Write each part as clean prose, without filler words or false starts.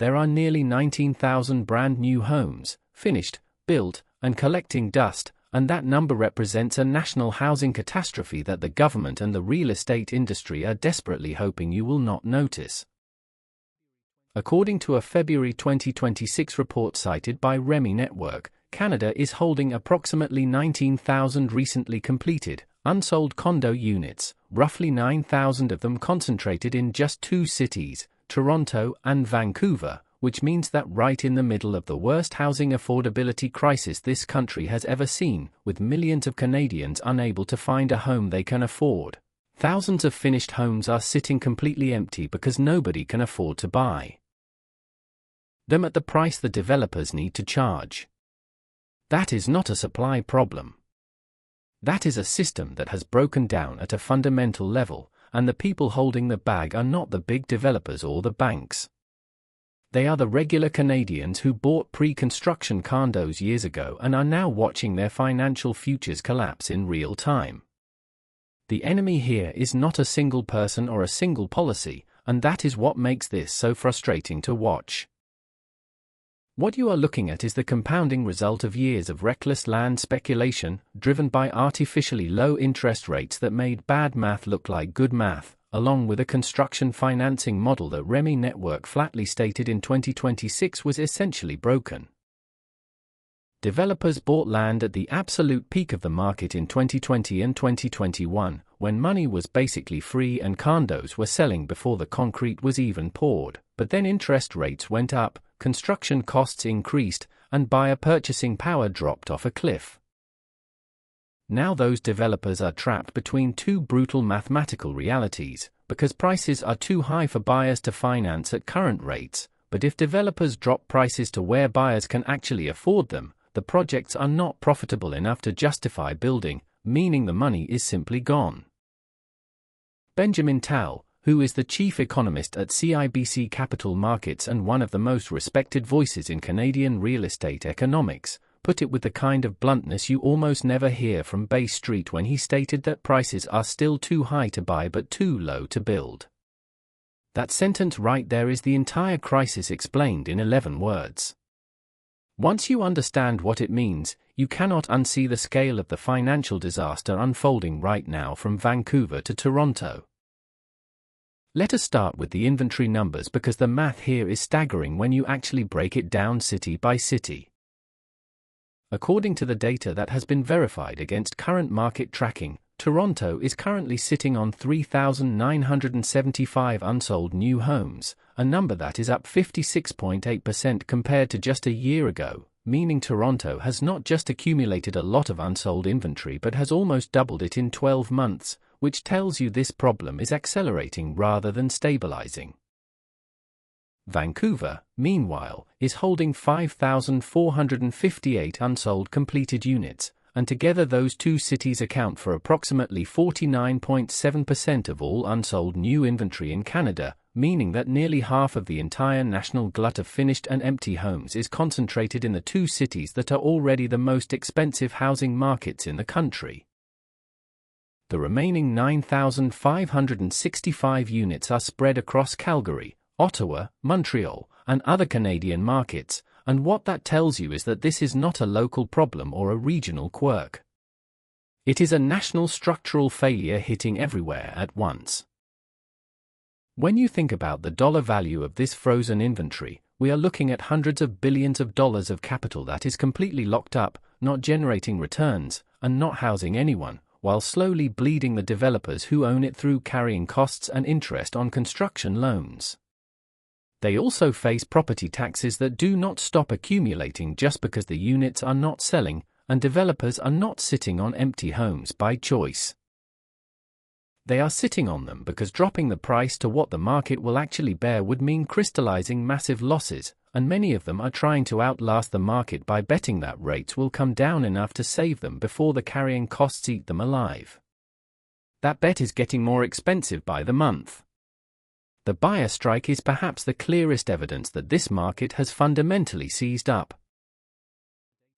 there are nearly 19,000 brand new homes, finished, built, and collecting dust, and that number represents a national housing catastrophe that the government and the real estate industry are desperately hoping you will not notice. According to a February 2026 report cited by REMI Network, Canada is holding approximately 19,000 recently completed, unsold condo units, roughly 9,000 of them concentrated in just two cities, Toronto and Vancouver, which means that right in the middle of the worst housing affordability crisis this country has ever seen, with millions of Canadians unable to find a home they can afford. Thousands of finished homes are sitting completely empty because nobody can afford to buy them at the price the developers need to charge. That is not a supply problem. That is a system that has broken down at a fundamental level, and the people holding the bag are not the big developers or the banks. They are the regular Canadians who bought pre-construction condos years ago and are now watching their financial futures collapse in real time. The enemy here is not a single person or a single policy, and that is what makes this so frustrating to watch. What you are looking at is the compounding result of years of reckless land speculation, driven by artificially low interest rates that made bad math look like good math, along with a construction financing model that REMI Network flatly stated in 2026 was essentially broken. Developers bought land at the absolute peak of the market in 2020 and 2021, when money was basically free and condos were selling before the concrete was even poured, but then interest rates went up, construction costs increased, and buyer purchasing power dropped off a cliff. Now those developers are trapped between two brutal mathematical realities, because prices are too high for buyers to finance at current rates, but if developers drop prices to where buyers can actually afford them, the projects are not profitable enough to justify building, meaning the money is simply gone. Benjamin Tal, who is the chief economist at CIBC Capital Markets and one of the most respected voices in Canadian real estate economics, put it with the kind of bluntness you almost never hear from Bay Street when he stated that prices are still too high to buy but too low to build. That sentence right there is the entire crisis explained in 11 words. Once you understand what it means, you cannot unsee the scale of the financial disaster unfolding right now from Vancouver to Toronto. Let us start with the inventory numbers because the math here is staggering when you actually break it down city by city. According to the data that has been verified against current market tracking, Toronto is currently sitting on 3,975 unsold new homes, a number that is up 56.8% compared to just a year ago, meaning Toronto has not just accumulated a lot of unsold inventory but has almost doubled it in 12 months, which tells you this problem is accelerating rather than stabilizing. Vancouver, meanwhile, is holding 5,458 unsold completed units, and together those two cities account for approximately 49.7% of all unsold new inventory in Canada, meaning that nearly half of the entire national glut of finished and empty homes is concentrated in the two cities that are already the most expensive housing markets in the country. The remaining 9,565 units are spread across Calgary, Ottawa, Montreal, and other Canadian markets, and what that tells you is that this is not a local problem or a regional quirk. It is a national structural failure hitting everywhere at once. When you think about the dollar value of this frozen inventory, we are looking at hundreds of billions of dollars of capital that is completely locked up, not generating returns, and not housing anyone, while slowly bleeding the developers who own it through carrying costs and interest on construction loans. They also face property taxes that do not stop accumulating just because the units are not selling, and developers are not sitting on empty homes by choice. They are sitting on them because dropping the price to what the market will actually bear would mean crystallizing massive losses, and many of them are trying to outlast the market by betting that rates will come down enough to save them before the carrying costs eat them alive. That bet is getting more expensive by the month. The buyer strike is perhaps the clearest evidence that this market has fundamentally seized up.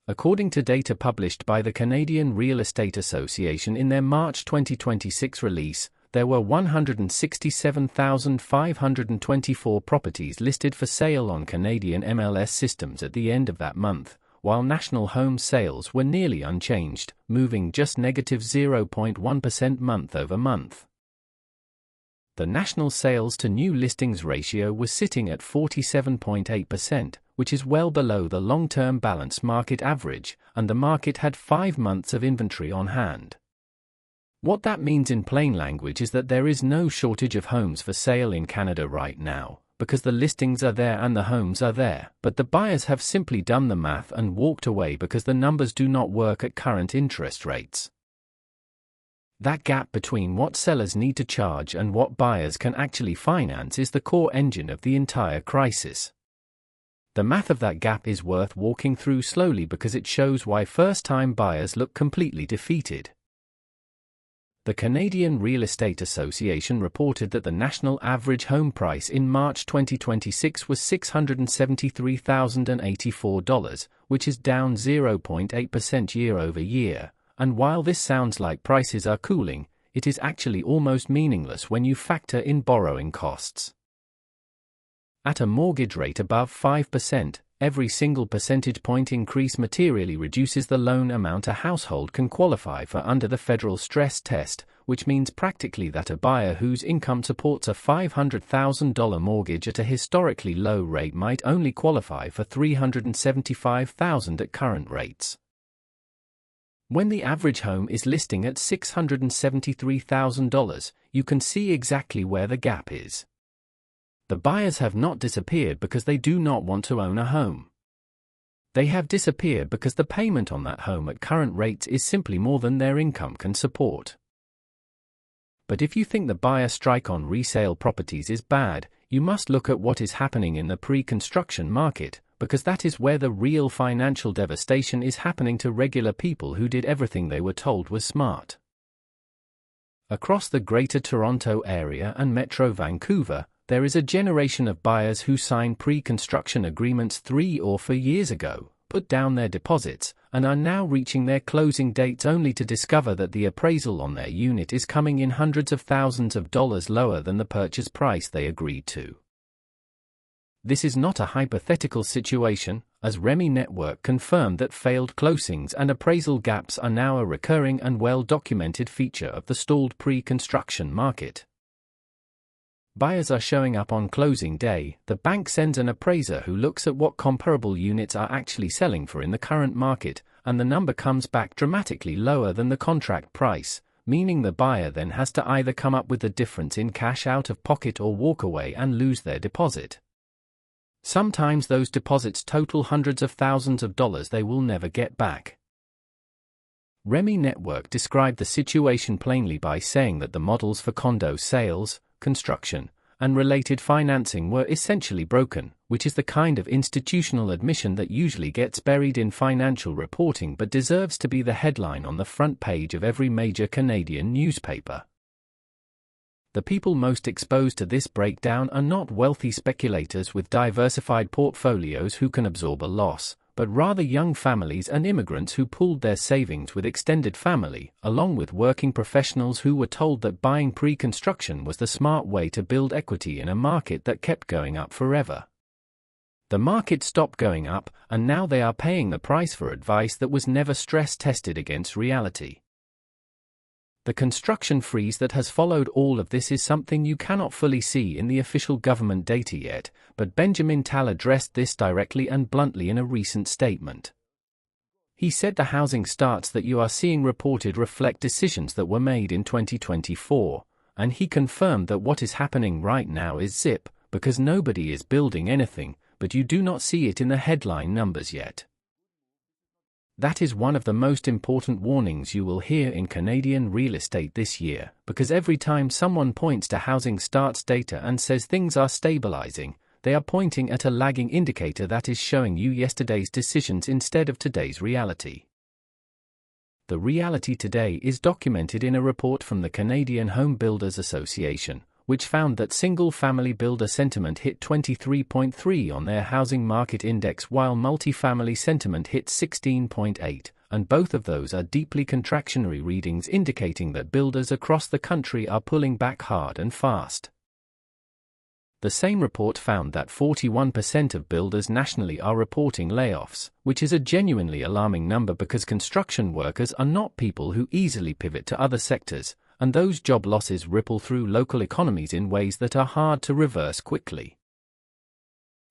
According to data published by the Canadian Real Estate Association in their March 2026 release, there were 167,524 properties listed for sale on Canadian MLS systems at the end of that month, while national home sales were nearly unchanged, moving just negative 0.1% month over month. The national sales to new listings ratio was sitting at 47.8%, which is well below the long-term balanced market average, and the market had 5 months of inventory on hand. What that means in plain language is that there is no shortage of homes for sale in Canada right now, because the listings are there and the homes are there, but the buyers have simply done the math and walked away because the numbers do not work at current interest rates. That gap between what sellers need to charge and what buyers can actually finance is the core engine of the entire crisis. The math of that gap is worth walking through slowly because it shows why first-time buyers look completely defeated. The Canadian Real Estate Association reported that the national average home price in March 2026 was $673,084, which is down 0.8% year over year. And while this sounds like prices are cooling, it is actually almost meaningless when you factor in borrowing costs. At a mortgage rate above 5%, every single percentage point increase materially reduces the loan amount a household can qualify for under the federal stress test, which means practically that a buyer whose income supports a $500,000 mortgage at a historically low rate might only qualify for $375,000 at current rates. When the average home is listing at $673,000, you can see exactly where the gap is. The buyers have not disappeared because they do not want to own a home. They have disappeared because the payment on that home at current rates is simply more than their income can support. But if you think the buyer strike on resale properties is bad, you must look at what is happening in the pre-construction market, because that is where the real financial devastation is happening to regular people who did everything they were told was smart. Across the Greater Toronto Area and Metro Vancouver, there is a generation of buyers who signed pre-construction agreements 3 or 4 years ago, put down their deposits, and are now reaching their closing dates only to discover that the appraisal on their unit is coming in hundreds of thousands of dollars lower than the purchase price they agreed to. This is not a hypothetical situation, as REMI Network confirmed that failed closings and appraisal gaps are now a recurring and well-documented feature of the stalled pre-construction market. Buyers are showing up on closing day. The bank sends an appraiser who looks at what comparable units are actually selling for in the current market, and the number comes back dramatically lower than the contract price, meaning the buyer then has to either come up with the difference in cash out of pocket or walk away and lose their deposit. Sometimes those deposits total hundreds of thousands of dollars they will never get back. REMI Network described the situation plainly by saying that the models for condo sales, construction, and related financing were essentially broken, which is the kind of institutional admission that usually gets buried in financial reporting but deserves to be the headline on the front page of every major Canadian newspaper. The people most exposed to this breakdown are not wealthy speculators with diversified portfolios who can absorb a loss, but rather young families and immigrants who pooled their savings with extended family, along with working professionals who were told that buying pre-construction was the smart way to build equity in a market that kept going up forever. The market stopped going up, and now they are paying the price for advice that was never stress-tested against reality. The construction freeze that has followed all of this is something you cannot fully see in the official government data yet, but Benjamin Tal addressed this directly and bluntly in a recent statement. He said the housing starts that you are seeing reported reflect decisions that were made in 2024, and he confirmed that what is happening right now is zip, because nobody is building anything, but you do not see it in the headline numbers yet. That is one of the most important warnings you will hear in Canadian real estate this year, because every time someone points to housing starts data and says things are stabilizing, they are pointing at a lagging indicator that is showing you yesterday's decisions instead of today's reality. The reality today is documented in a report from the Canadian Home Builders Association, which found that single-family builder sentiment hit 23.3 on their housing market index while multifamily sentiment hit 16.8, and both of those are deeply contractionary readings indicating that builders across the country are pulling back hard and fast. The same report found that 41% of builders nationally are reporting layoffs, which is a genuinely alarming number because construction workers are not people who easily pivot to other sectors, and those job losses ripple through local economies in ways that are hard to reverse quickly.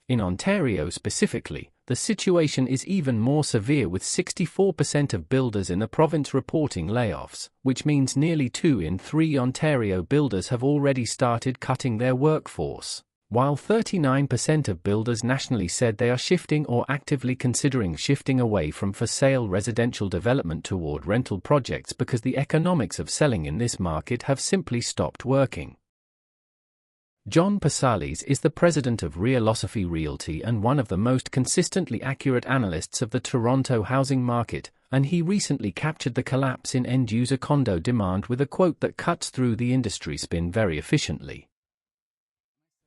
In Ontario specifically, the situation is even more severe with 64% of builders in the province reporting layoffs, which means nearly 2 in 3 Ontario builders have already started cutting their workforce, while 39% of builders nationally said they are shifting or actively considering shifting away from for-sale residential development toward rental projects because the economics of selling in this market have simply stopped working. John Pasalis is the president of Realosophy Realty and one of the most consistently accurate analysts of the Toronto housing market, and he recently captured the collapse in end-user condo demand with a quote that cuts through the industry spin very efficiently.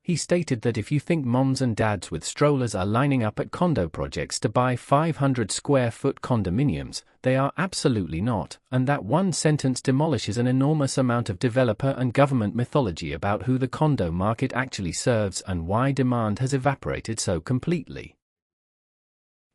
He stated that if you think moms and dads with strollers are lining up at condo projects to buy 500 square foot condominiums, they are absolutely not, and that one sentence demolishes an enormous amount of developer and government mythology about who the condo market actually serves and why demand has evaporated so completely.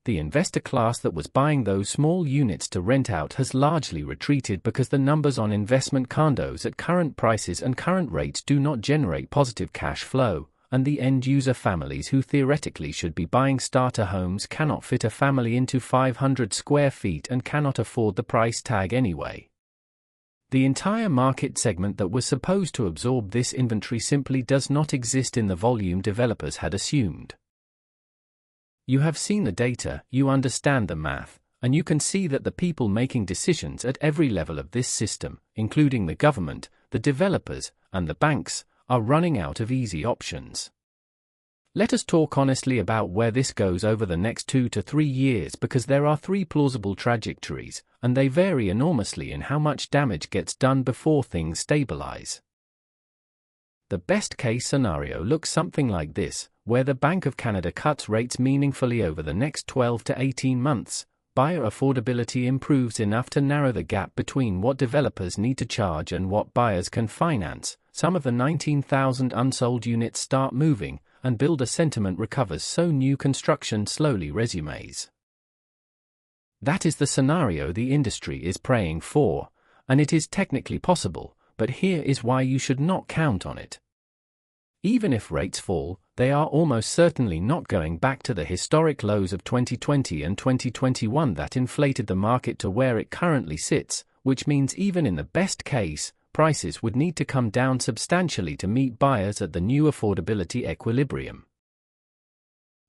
The investor class that was buying those small units to rent out has largely retreated because the numbers on investment condos at current prices and current rates do not generate positive cash flow, and the end-user families who theoretically should be buying starter homes cannot fit a family into 500 square feet and cannot afford the price tag anyway. The entire market segment that was supposed to absorb this inventory simply does not exist in the volume developers had assumed. You have seen the data, you understand the math, and you can see that the people making decisions at every level of this system, including the government, the developers, and the banks, are running out of easy options. Let us talk honestly about where this goes over the next 2 to 3 years because there are 3 plausible trajectories, and they vary enormously in how much damage gets done before things stabilize. The best-case scenario looks something like this, where the Bank of Canada cuts rates meaningfully over the next 12 to 18 months, buyer affordability improves enough to narrow the gap between what developers need to charge and what buyers can finance, some of the 19,000 unsold units start moving, and builder sentiment recovers so new construction slowly resumes. That is the scenario the industry is praying for, and it is technically possible, but here is why you should not count on it. Even if rates fall, they are almost certainly not going back to the historic lows of 2020 and 2021 that inflated the market to where it currently sits, which means even in the best case, prices would need to come down substantially to meet buyers at the new affordability equilibrium.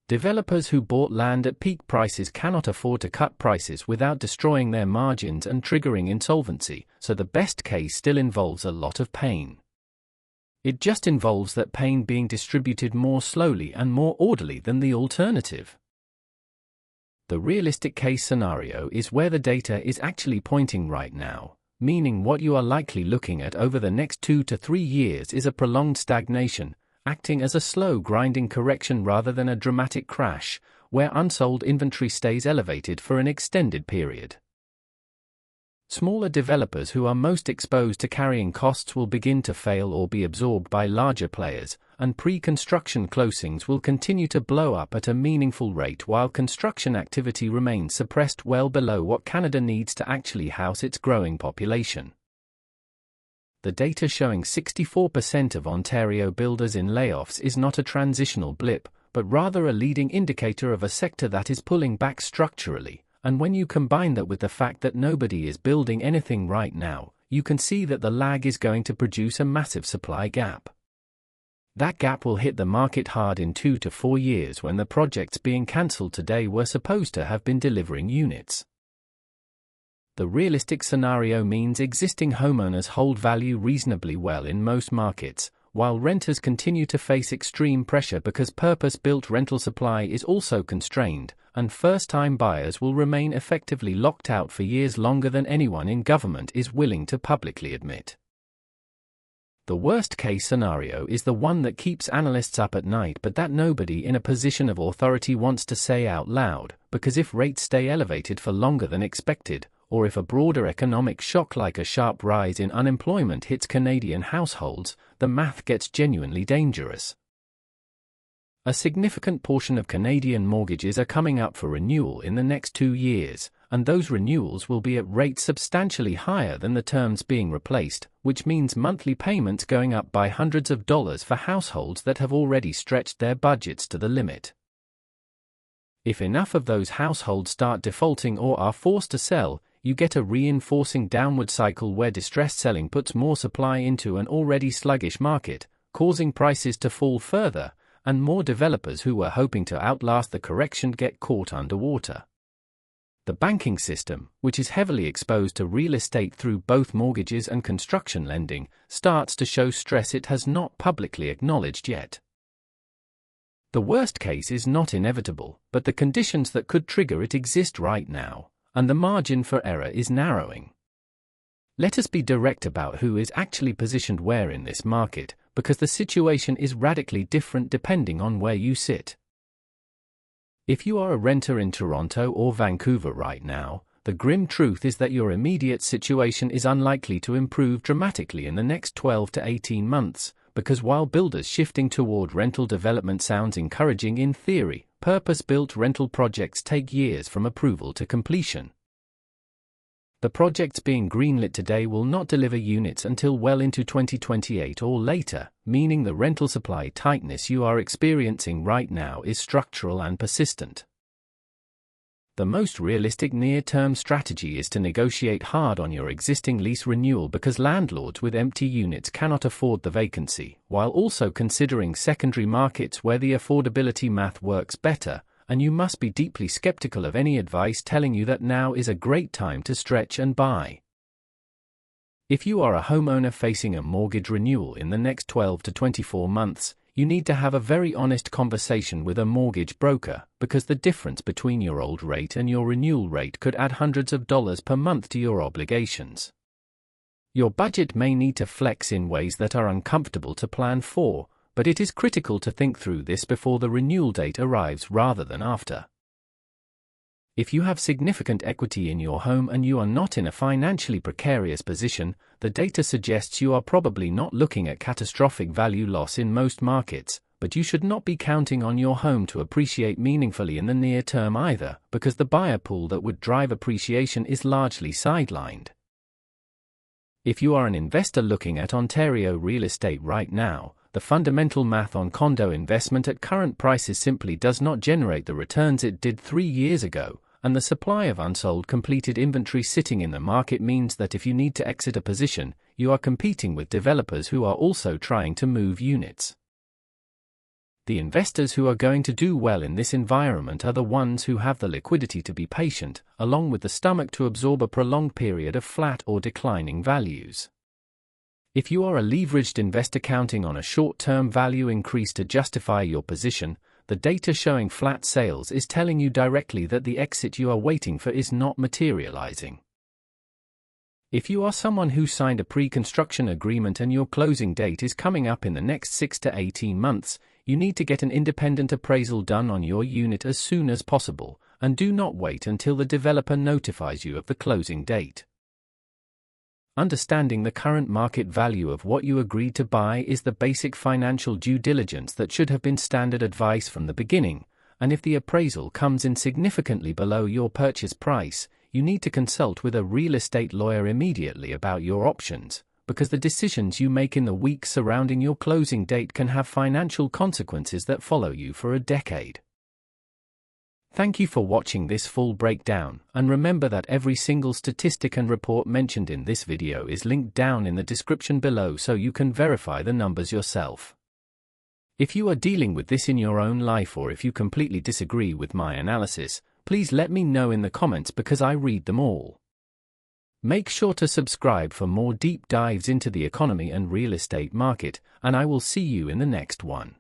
Developers who bought land at peak prices cannot afford to cut prices without destroying their margins and triggering insolvency, so the best case still involves a lot of pain. It just involves that pain being distributed more slowly and more orderly than the alternative. The realistic case scenario is where the data is actually pointing right now, meaning what you are likely looking at over the next 2 to 3 years is a prolonged stagnation, acting as a slow grinding correction rather than a dramatic crash, where unsold inventory stays elevated for an extended period. Smaller developers who are most exposed to carrying costs will begin to fail or be absorbed by larger players, and pre-construction closings will continue to blow up at a meaningful rate while construction activity remains suppressed well below what Canada needs to actually house its growing population. The data showing 64% of Ontario builders in layoffs is not a transitional blip, but rather a leading indicator of a sector that is pulling back structurally. And when you combine that with the fact that nobody is building anything right now, you can see that the lag is going to produce a massive supply gap. That gap will hit the market hard in 2 to 4 years when the projects being cancelled today were supposed to have been delivering units. The realistic scenario means existing homeowners hold value reasonably well in most markets, while renters continue to face extreme pressure because purpose-built rental supply is also constrained, and first-time buyers will remain effectively locked out for years longer than anyone in government is willing to publicly admit. The worst-case scenario is the one that keeps analysts up at night but that nobody in a position of authority wants to say out loud, because if rates stay elevated for longer than expected, or if a broader economic shock like a sharp rise in unemployment hits Canadian households, the math gets genuinely dangerous. A significant portion of Canadian mortgages are coming up for renewal in the next 2 years, and those renewals will be at rates substantially higher than the terms being replaced, which means monthly payments going up by hundreds of dollars for households that have already stretched their budgets to the limit. If enough of those households start defaulting or are forced to sell, you get a reinforcing downward cycle where distressed selling puts more supply into an already sluggish market, causing prices to fall further, and more developers who were hoping to outlast the correction get caught underwater. The banking system, which is heavily exposed to real estate through both mortgages and construction lending, starts to show stress it has not publicly acknowledged yet. The worst case is not inevitable, but the conditions that could trigger it exist right now, and the margin for error is narrowing. Let us be direct about who is actually positioned where in this market, because the situation is radically different depending on where you sit. If you are a renter in Toronto or Vancouver right now, the grim truth is that your immediate situation is unlikely to improve dramatically in the next 12 to 18 months, because while builders shifting toward rental development sounds encouraging in theory, purpose-built rental projects take years from approval to completion. The projects being greenlit today will not deliver units until well into 2028 or later, meaning the rental supply tightness you are experiencing right now is structural and persistent. The most realistic near-term strategy is to negotiate hard on your existing lease renewal because landlords with empty units cannot afford the vacancy, while also considering secondary markets where the affordability math works better, and you must be deeply skeptical of any advice telling you that now is a great time to stretch and buy. If you are a homeowner facing a mortgage renewal in the next 12 to 24 months, you need to have a very honest conversation with a mortgage broker, because the difference between your old rate and your renewal rate could add hundreds of dollars per month to your obligations. Your budget may need to flex in ways that are uncomfortable to plan for, but it is critical to think through this before the renewal date arrives rather than after. If you have significant equity in your home and you are not in a financially precarious position, the data suggests you are probably not looking at catastrophic value loss in most markets, but you should not be counting on your home to appreciate meaningfully in the near term either, because the buyer pool that would drive appreciation is largely sidelined. If you are an investor looking at Ontario real estate right now, the fundamental math on condo investment at current prices simply does not generate the returns it did 3 years ago, and the supply of unsold completed inventory sitting in the market means that if you need to exit a position, you are competing with developers who are also trying to move units. The investors who are going to do well in this environment are the ones who have the liquidity to be patient, along with the stomach to absorb a prolonged period of flat or declining values. If you are a leveraged investor counting on a short-term value increase to justify your position, the data showing flat sales is telling you directly that the exit you are waiting for is not materializing. If you are someone who signed a pre-construction agreement and your closing date is coming up in the next 6 to 18 months, you need to get an independent appraisal done on your unit as soon as possible, and do not wait until the developer notifies you of the closing date. Understanding the current market value of what you agreed to buy is the basic financial due diligence that should have been standard advice from the beginning, and if the appraisal comes in significantly below your purchase price, you need to consult with a real estate lawyer immediately about your options, because the decisions you make in the weeks surrounding your closing date can have financial consequences that follow you for a decade. Thank you for watching this full breakdown, and remember that every single statistic and report mentioned in this video is linked down in the description below so you can verify the numbers yourself. If you are dealing with this in your own life or if you completely disagree with my analysis, please let me know in the comments because I read them all. Make sure to subscribe for more deep dives into the economy and real estate market, and I will see you in the next one.